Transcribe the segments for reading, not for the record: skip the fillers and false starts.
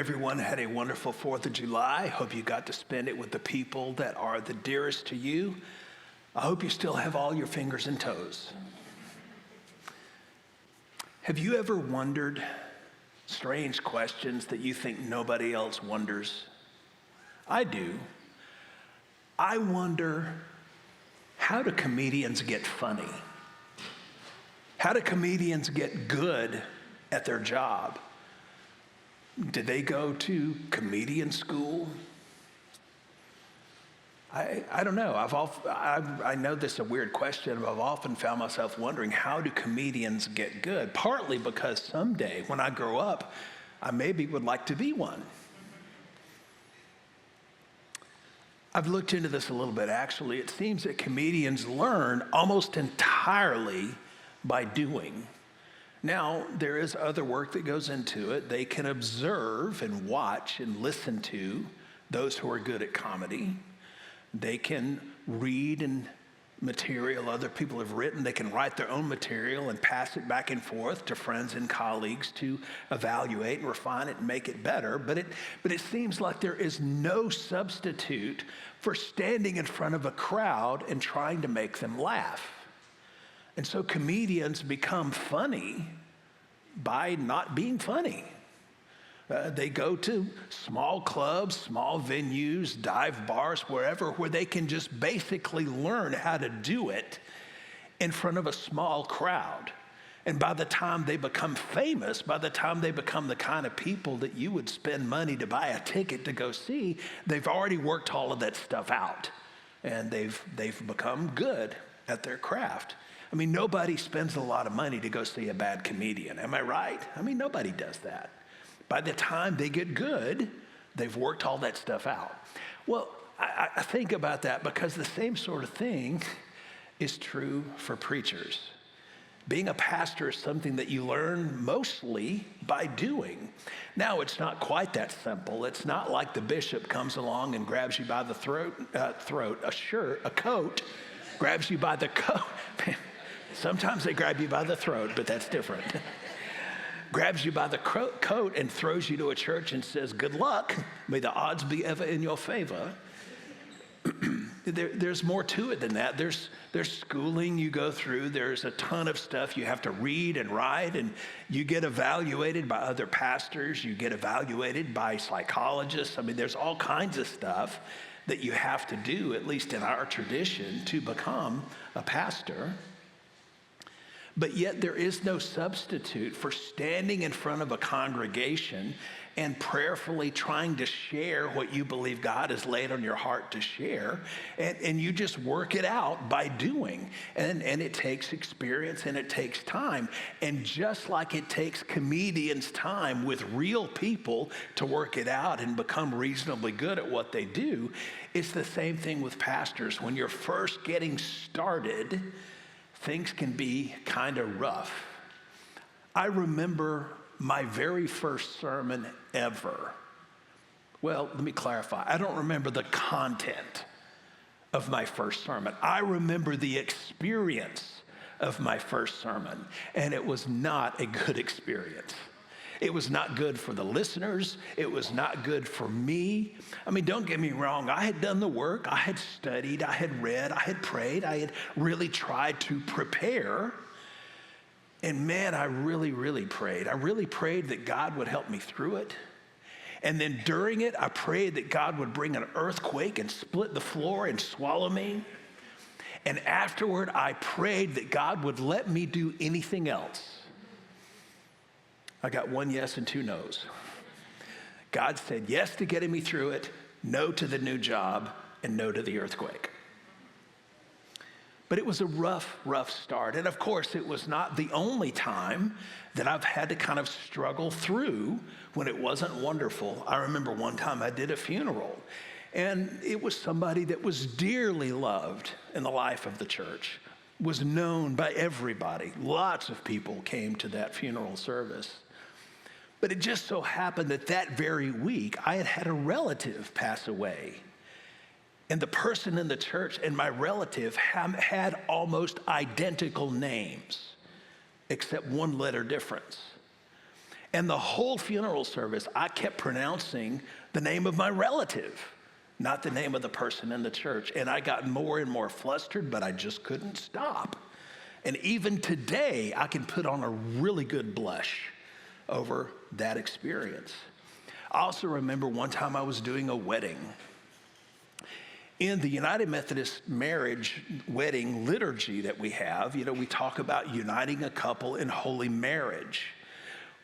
everyone had a wonderful 4th of July. Hope you got to spend it with the people that are the dearest to you. I hope you still have all your fingers and toes. Have you ever wondered strange questions that you think nobody else wonders? I do. I wonder, how do comedians get funny? How do comedians get good at their job? Did they go to comedian school? I don't know. I know this is a weird question, but I've often found myself wondering, how do comedians get good? Partly because someday when I grow up, I maybe would like to be one. I've looked into this a little bit, actually. It seems that comedians learn almost entirely by doing. Now, there is other work that goes into it. They can observe and watch and listen to those who are good at comedy. They can read and material other people have written. They can write their own material and pass it back and forth to friends and colleagues to evaluate and refine it and make it better. But it seems like there is no substitute for standing in front of a crowd and trying to make them laugh. And so comedians become funny by not being funny. They go to small clubs, small venues, dive bars, wherever, where they can just basically learn how to do it in front of a small crowd. And by the time they become famous, by the time they become the kind of people that you would spend money to buy a ticket to go see, they've already worked all of that stuff out. And they've become good at their craft. I mean, nobody spends a lot of money to go see a bad comedian. Am I right? I mean, nobody does that. By the time they get good, they've worked all that stuff out. Well, I think about that because the same sort of thing is true for preachers. Being a pastor is something that you learn mostly by doing. Now, it's not quite that simple. It's not like the bishop comes along and grabs you by the throat, a coat, grabs you by the coat. Sometimes they grab you by the throat, but that's different. Grabs you by the coat and throws you to a church and says, good luck, may the odds be ever in your favor. There's more to it than that. There's schooling you go through. There's a ton of stuff you have to read and write, and you get evaluated by other pastors. You get evaluated by psychologists. I mean, there's all kinds of stuff that you have to do, at least in our tradition, to become a pastor. But yet there is no substitute for standing in front of a congregation and prayerfully trying to share what you believe God has laid on your heart to share. And you just work it out by doing. And it takes experience and it takes time. And just like it takes comedians time with real people to work it out and become reasonably good at what they do, it's the same thing with pastors. When you're first getting started, things can be kind of rough. I remember my very first sermon ever. Well, let me clarify. I don't remember the content of my first sermon. I remember the experience of my first sermon, and it was not a good experience. It was not good for the listeners. It was not good for me. I mean, don't get me wrong. I had done the work. I had studied. I had read. I had prayed. I had really tried to prepare. And man, I really, really prayed. I really prayed that God would help me through it. And then during it, I prayed that God would bring an earthquake and split the floor and swallow me. And afterward, I prayed that God would let me do anything else. I got 1 yes and 2 no's. God said yes to getting me through it, no to the new job, and no to the earthquake. But it was a rough, rough start. And of course, it was not the only time that I've had to kind of struggle through when it wasn't wonderful. I remember one time I did a funeral, and it was somebody that was dearly loved in the life of the church, was known by everybody. Lots of people came to that funeral service. But it just so happened that that very week, I had had a relative pass away. And the person in the church and my relative had almost identical names, except one letter difference. And the whole funeral service, I kept pronouncing the name of my relative, not the name of the person in the church. And I got more and more flustered, but I just couldn't stop. And even today, I can put on a really good blush over that experience. I also remember one time I was doing a wedding. In the United Methodist marriage wedding liturgy that we have, we talk about uniting a couple in holy marriage.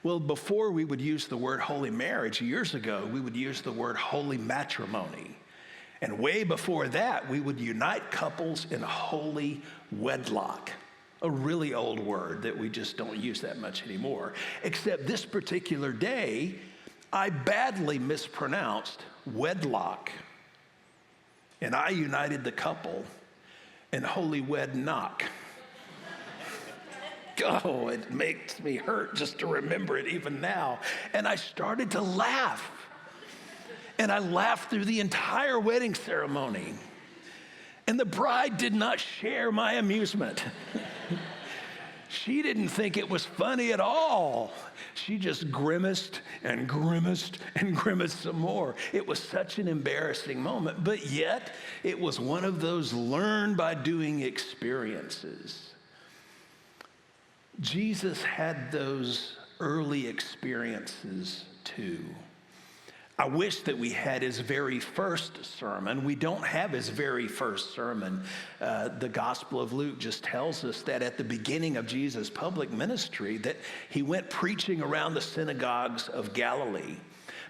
Well, before we would use the word holy marriage, years ago, we would use the word holy matrimony. And way before that, we would unite couples in holy wedlock. A really old word that we just don't use that much anymore. Except this particular day, I badly mispronounced wedlock. And I united the couple in holy wed knock. Oh, it makes me hurt just to remember it even now. And I started to laugh. And I laughed through the entire wedding ceremony. And the bride did not share my amusement. She didn't think it was funny at all. She just grimaced and grimaced and grimaced some more. It was such an embarrassing moment, but yet it was one of those learn by doing experiences. Jesus had those early experiences too. I wish that we had his very first sermon. We don't have his very first sermon. The Gospel of Luke just tells us that at the beginning of Jesus' public ministry, that he went preaching around the synagogues of Galilee.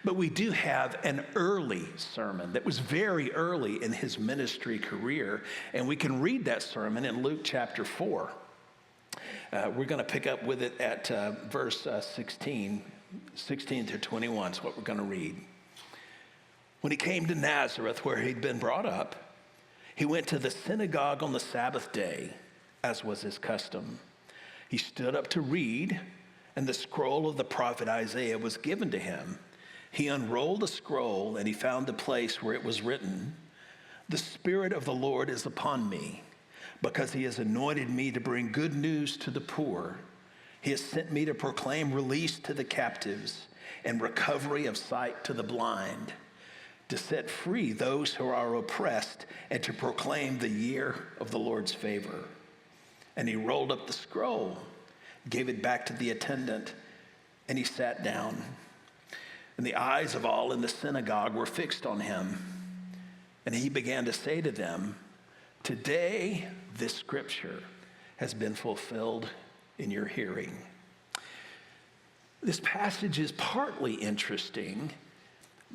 But we do have an early sermon that was very early in his ministry career, and we can read that sermon in Luke chapter 4. We're going to pick up with it at verse 16 to 21 is what we're going to read. When he came to Nazareth, where he'd been brought up, he went to the synagogue on the Sabbath day, as was his custom. He stood up to read, and the scroll of the prophet Isaiah was given to him. He unrolled the scroll, and he found the place where it was written, "The Spirit of the Lord is upon me, because he has anointed me to bring good news to the poor. He has sent me to proclaim release to the captives and recovery of sight to the blind, to set free those who are oppressed, and to proclaim the year of the Lord's favor." And he rolled up the scroll, gave it back to the attendant, and he sat down. And the eyes of all in the synagogue were fixed on him. And he began to say to them, "Today this scripture has been fulfilled in your hearing." This passage is partly interesting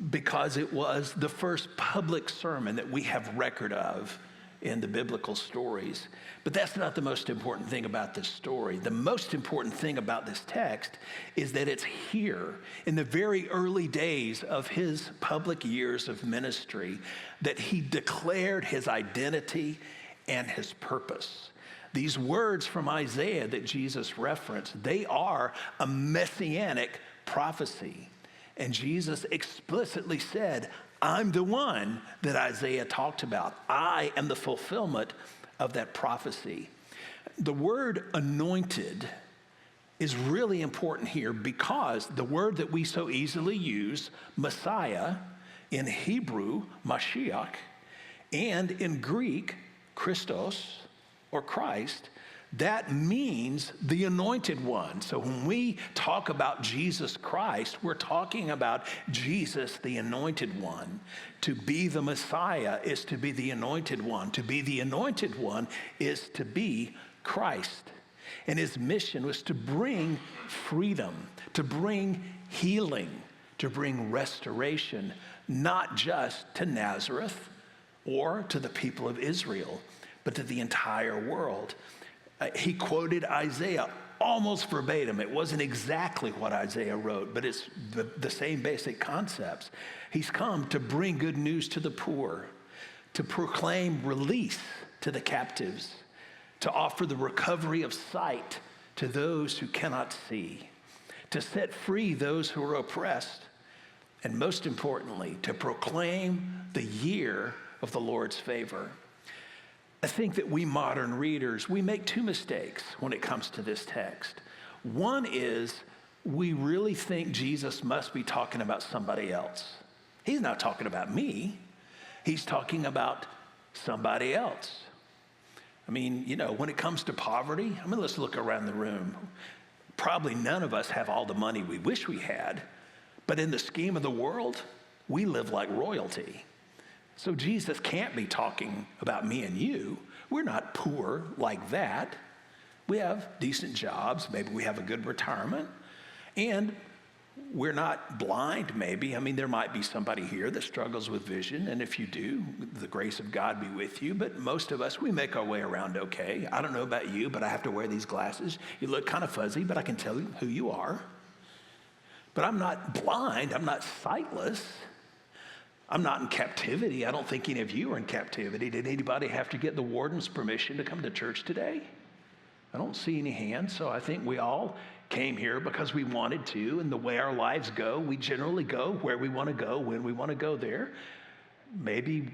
because it was the first public sermon that we have record of in the biblical stories. But that's not the most important thing about this story. The most important thing about this text is that it's here in the very early days of his public years of ministry that he declared his identity and his purpose. These words from Isaiah that Jesus referenced, they are a messianic prophecy. And Jesus explicitly said, "I'm the one that Isaiah talked about. I am the fulfillment of that prophecy." The word anointed is really important here because the word that we so easily use, Messiah, in Hebrew, Mashiach, and in Greek, Christos, or Christ, that means the anointed one. So when we talk about Jesus Christ, we're talking about Jesus, the anointed one. To be the Messiah is to be the anointed one. To be the anointed one is to be Christ. And his mission was to bring freedom, to bring healing, to bring restoration, not just to Nazareth or to the people of Israel, but to the entire world. He quoted Isaiah almost verbatim. It wasn't exactly what Isaiah wrote, but it's the same basic concepts. He's come to bring good news to the poor, to proclaim release to the captives, to offer the recovery of sight to those who cannot see, to set free those who are oppressed, and most importantly, to proclaim the year of the Lord's favor. I think that we modern readers, we make two mistakes when it comes to this text. One is we really think Jesus must be talking about somebody else. He's not talking about me. He's talking about somebody else. I mean, when it comes to poverty, let's look around the room. Probably none of us have all the money we wish we had, but in the scheme of the world, we live like royalty. So Jesus can't be talking about me and you. We're not poor like that. We have decent jobs. Maybe we have a good retirement. And we're not blind, maybe. There might be somebody here that struggles with vision. And if you do, the grace of God be with you. But most of us, we make our way around okay. I don't know about you, but I have to wear these glasses. You look kind of fuzzy, but I can tell you who you are. But I'm not blind. I'm not sightless. I'm not in captivity. I don't think any of you are in captivity. Did anybody have to get the warden's permission to come to church today? I don't see any hands, so I think we all came here because we wanted to, and the way our lives go, we generally go where we want to go, when we want to go there. Maybe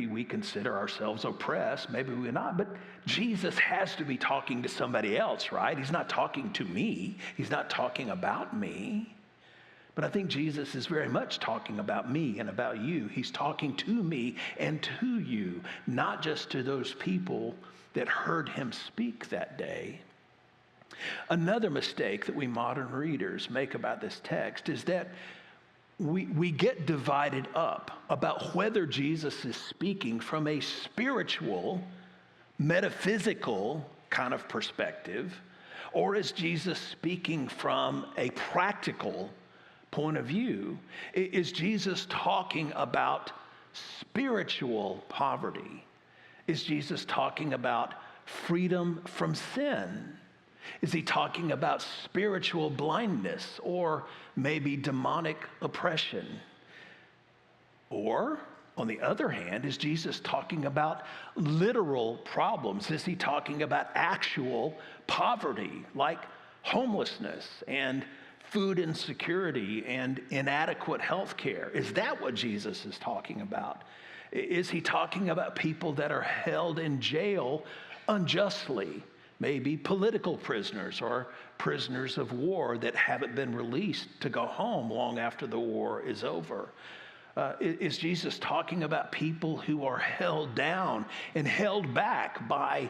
we consider ourselves oppressed, maybe we're not, but Jesus has to be talking to somebody else, right? He's not talking to me. He's not talking about me. But I think Jesus is very much talking about me and about you. He's talking to me and to you, not just to those people that heard him speak that day. Another mistake that we modern readers make about this text is that we get divided up about whether Jesus is speaking from a spiritual, metaphysical kind of perspective, or is Jesus speaking from a practical point of view. Is Jesus talking about spiritual poverty? Is Jesus talking about freedom from sin? Is he talking about spiritual blindness or maybe demonic oppression? Or, on the other hand, is Jesus talking about literal problems? Is he talking about actual poverty, like homelessness and food insecurity and inadequate health care? Is that what Jesus is talking about? Is he talking about people that are held in jail unjustly? Maybe political prisoners or prisoners of war that haven't been released to go home long after the war is over. Is Jesus talking about people who are held down and held back by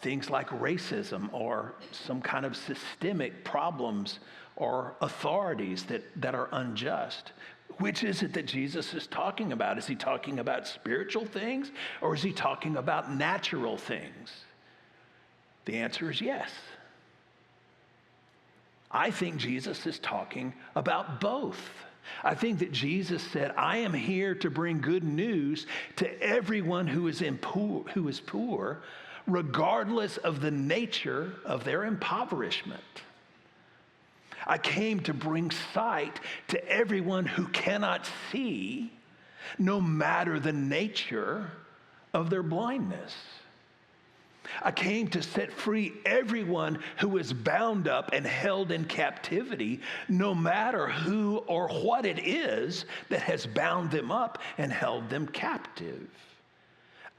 things like racism or some kind of systemic problems or authorities that are unjust? Which is it that Jesus is talking about? Is he talking about spiritual things or is he talking about natural things? The answer is yes. I think Jesus is talking about both. I think that Jesus said, I am here to bring good news to everyone who is poor, regardless of the nature of their impoverishment. I came to bring sight to everyone who cannot see, no matter the nature of their blindness. I came to set free everyone who is bound up and held in captivity, no matter who or what it is that has bound them up and held them captive.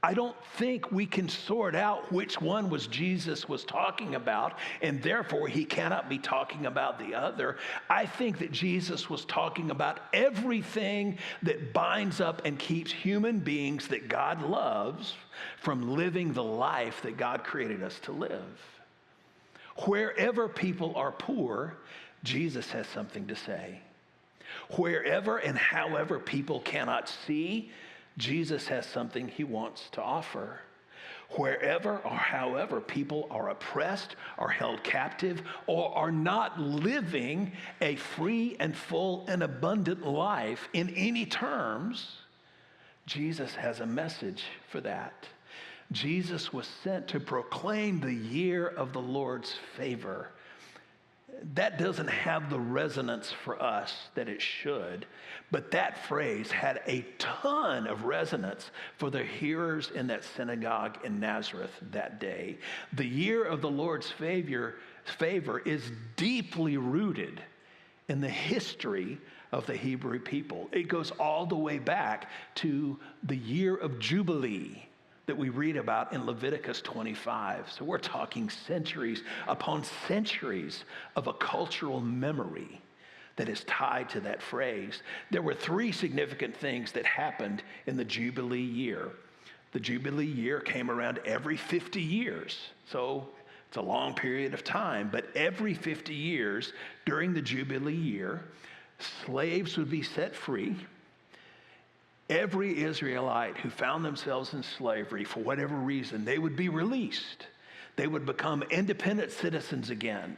I don't think we can sort out which one Jesus was talking about, and therefore he cannot be talking about the other. I think that Jesus was talking about everything that binds up and keeps human beings that God loves from living the life that God created us to live. Wherever people are poor, Jesus has something to say. Wherever and however people cannot see, Jesus has something he wants to offer. Wherever or however people are oppressed, are held captive, or are not living a free and full and abundant life in any terms, Jesus has a message for that. Jesus was sent to proclaim the year of the Lord's favor. That doesn't have the resonance for us that it should, but that phrase had a ton of resonance for the hearers in that synagogue in Nazareth that day. The year of the Lord's favor is deeply rooted in the history of the Hebrew people. It goes all the way back to the year of Jubilee, that we read about in Leviticus 25. So we're talking centuries upon centuries of a cultural memory that is tied to that phrase. There were three significant things that happened in the Jubilee year. The Jubilee year came around every 50 years. So it's a long period of time, but every 50 years during the Jubilee year, slaves would be set free. Every Israelite who found themselves in slavery for whatever reason, they would be released. They would become independent citizens again.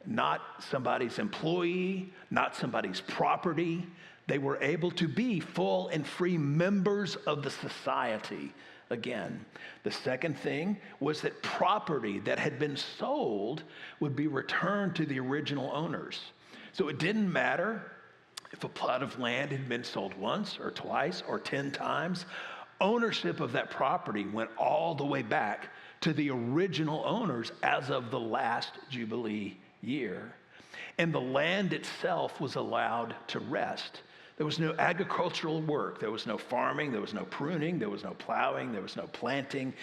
Not somebody's employee, not somebody's property. They were able to be full and free members of the society again. The second thing was that property that had been sold would be returned to the original owners. So it didn't matter if a plot of land had been sold once or twice or 10 times. Ownership of that property went all the way back to the original owners as of the last Jubilee year. And the land itself was allowed to rest. There was no agricultural work. There was no farming. There was no pruning. There was no plowing. There was no planting.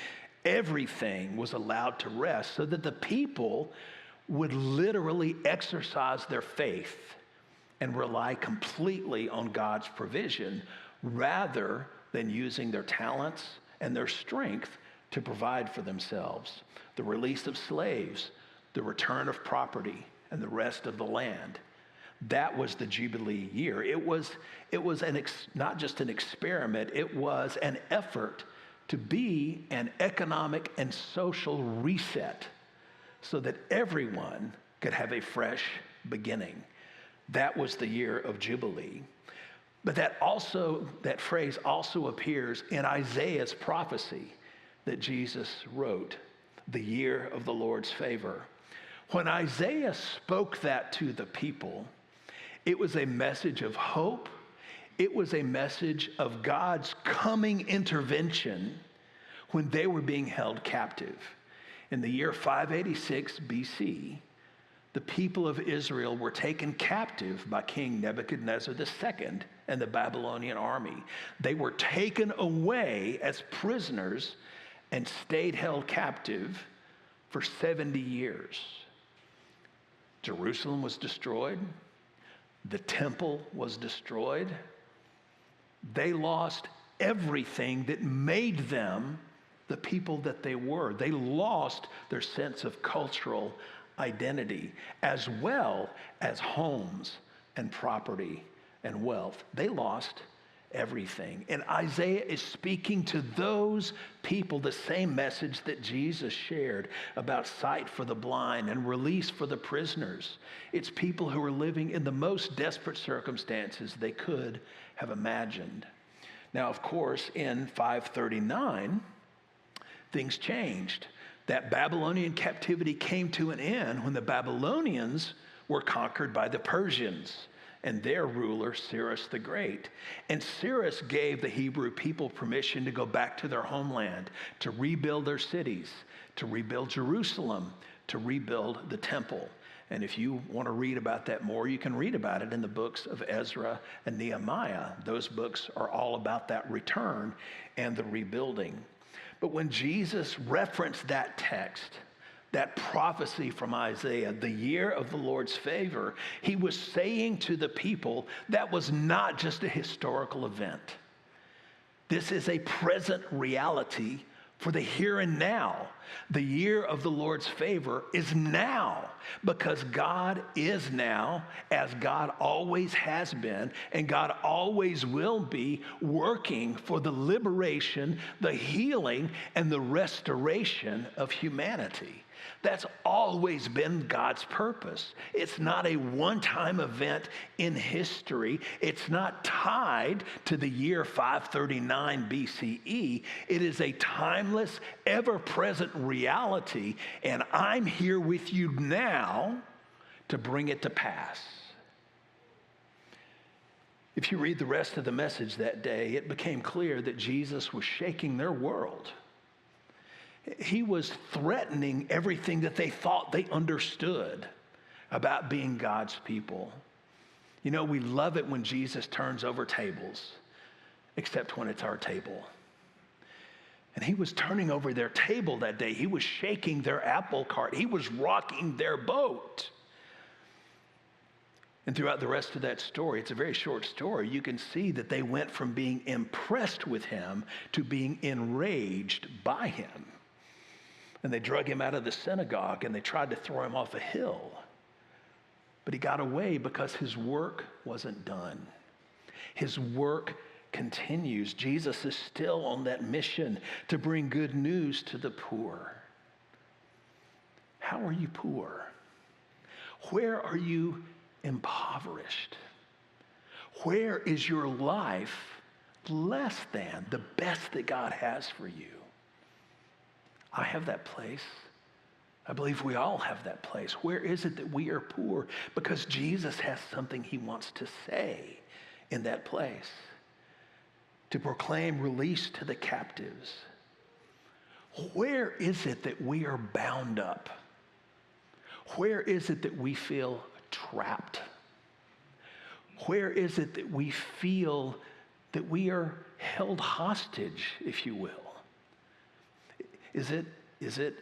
Everything was allowed to rest so that the people would literally exercise their faith and rely completely on God's provision rather than using their talents and their strength to provide for themselves. The release of slaves, the return of property, and the rest of the land. That was the Jubilee year. It was not just an experiment, it was an effort to be an economic and social reset so that everyone could have a fresh beginning. That was the year of Jubilee. But that phrase also appears in Isaiah's prophecy that Jesus wrote, the year of the Lord's favor. When Isaiah spoke that to the people, it was a message of hope. It was a message of God's coming intervention when they were being held captive. In the year 586 BC, the people of Israel were taken captive by King Nebuchadnezzar II and the Babylonian army. They were taken away as prisoners and stayed held captive for 70 years. Jerusalem was destroyed. The temple was destroyed. They lost everything that made them the people that they were. They lost their sense of cultural identity, as well as homes and property and wealth. They lost everything. And Isaiah is speaking to those people the same message that Jesus shared about sight for the blind and release for the prisoners. It's people who are living in the most desperate circumstances they could have imagined. Now, of course, in 539, things changed. That Babylonian captivity came to an end when the Babylonians were conquered by the Persians and their ruler, Cyrus the Great. And Cyrus gave the Hebrew people permission to go back to their homeland, to rebuild their cities, to rebuild Jerusalem, to rebuild the temple. And if you want to read about that more, you can read about it in the books of Ezra and Nehemiah. Those books are all about that return and the rebuilding. But when Jesus referenced that text, that prophecy from Isaiah, the year of the Lord's favor, he was saying to the people that was not just a historical event. This is a present reality for the here and now. The year of the Lord's favor is now, because God is now, as God always has been, and God always will be, working for the liberation, the healing, and the restoration of humanity. That's always been God's purpose. It's not a one-time event in history. It's not tied to the year 539 BCE. It is a timeless, ever-present reality, and I'm here with you now to bring it to pass. If you read the rest of the message that day, it became clear that Jesus was shaking their world. He was threatening everything that they thought they understood about being God's people. You know, we love it when Jesus turns over tables, except when it's our table. And he was turning over their table that day. He was shaking their apple cart. He was rocking their boat. And throughout the rest of that story, it's a very short story, you can see that they went from being impressed with him to being enraged by him. And they drug him out of the synagogue and they tried to throw him off a hill. But he got away because his work wasn't done. His work continues. Jesus is still on that mission to bring good news to the poor. How are you poor? Where are you impoverished? Where is your life less than the best that God has for you? I have that place. I believe we all have that place. Where is it that we are poor? Because Jesus has something he wants to say in that place. To proclaim release to the captives. Where is it that we are bound up? Where is it that we feel trapped? Where is it that we feel that we are held hostage, if you will? Is it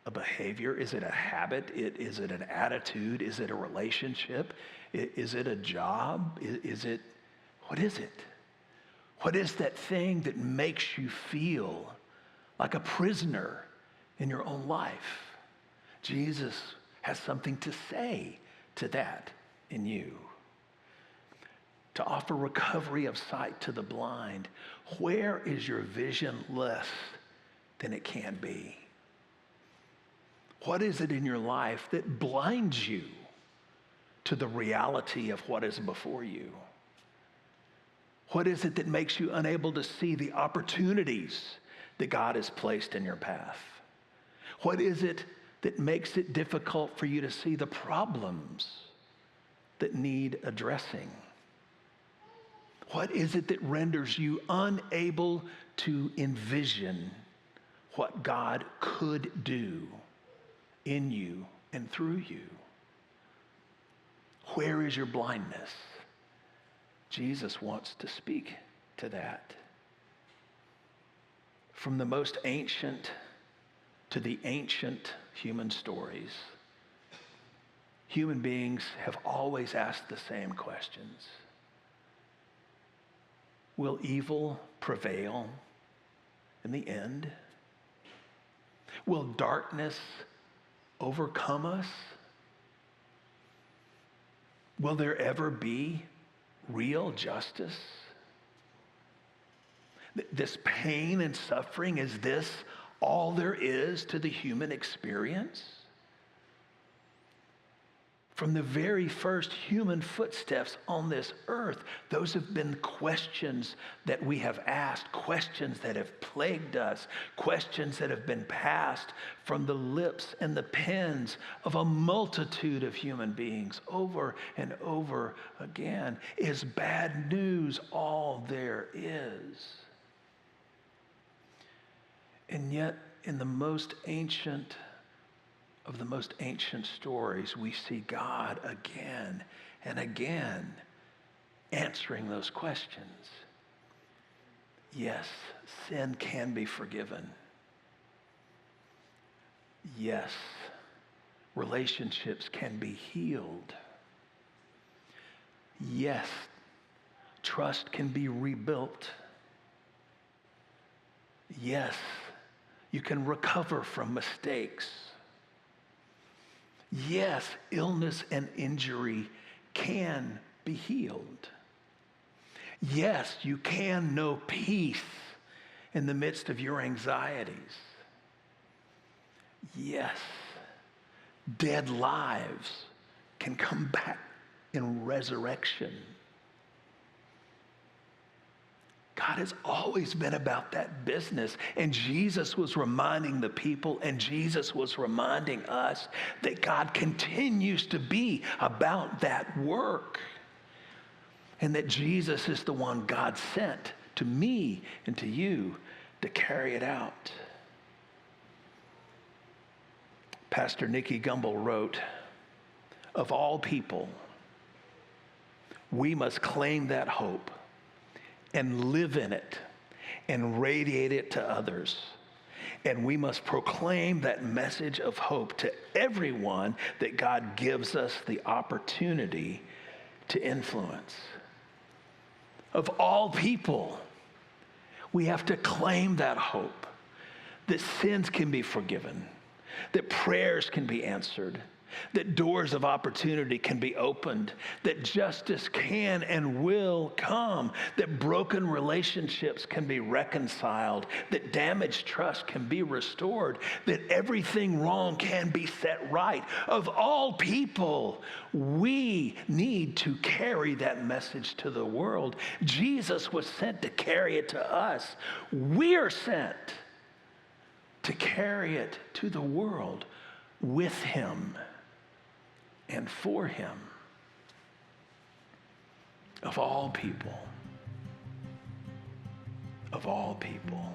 a behavior? Is it a habit? Is it an attitude? Is it a relationship? Is it a job? What is it? What is that thing that makes you feel like a prisoner in your own life? Jesus has something to say to that in you. To offer recovery of sight to the blind. Where is your vision less than it can be? What is it in your life that blinds you to the reality of what is before you? What is it that makes you unable to see the opportunities that God has placed in your path? What is it that makes it difficult for you to see the problems that need addressing? What is it that renders you unable to envision what God could do in you and through you? Where is your blindness? Jesus wants to speak to that. From the most ancient to the ancient human stories, human beings have always asked the same questions. Will evil prevail in the end? Will darkness overcome us? Will there ever be real justice? This pain and suffering, is this all there is to the human experience? From the very first human footsteps on this earth, those have been questions that we have asked, questions that have plagued us, questions that have been passed from the lips and the pens of a multitude of human beings over and over again. Is bad news all there is? And yet, in the most ancient of the most ancient stories, we see God again and again answering those questions. Yes, sin can be forgiven. Yes, relationships can be healed. Yes, trust can be rebuilt. Yes, you can recover from mistakes. Yes, illness and injury can be healed. Yes, you can know peace in the midst of your anxieties. Yes, dead lives can come back in resurrection. God has always been about that business. And Jesus was reminding the people, and Jesus was reminding us that God continues to be about that work. And that Jesus is the one God sent to me and to you to carry it out. Pastor Nicky Gumbel wrote, "Of all people, we must claim that hope and live in it and radiate it to others. And we must proclaim that message of hope to everyone that God gives us the opportunity to influence. Of all people, we have to claim that hope, that sins can be forgiven, that prayers can be answered, that doors of opportunity can be opened, that justice can and will come, that broken relationships can be reconciled, that damaged trust can be restored, that everything wrong can be set right. Of all people, we need to carry that message to the world. Jesus was sent to carry it to us. We're sent to carry it to the world with him and for him. Of all people. Of all people.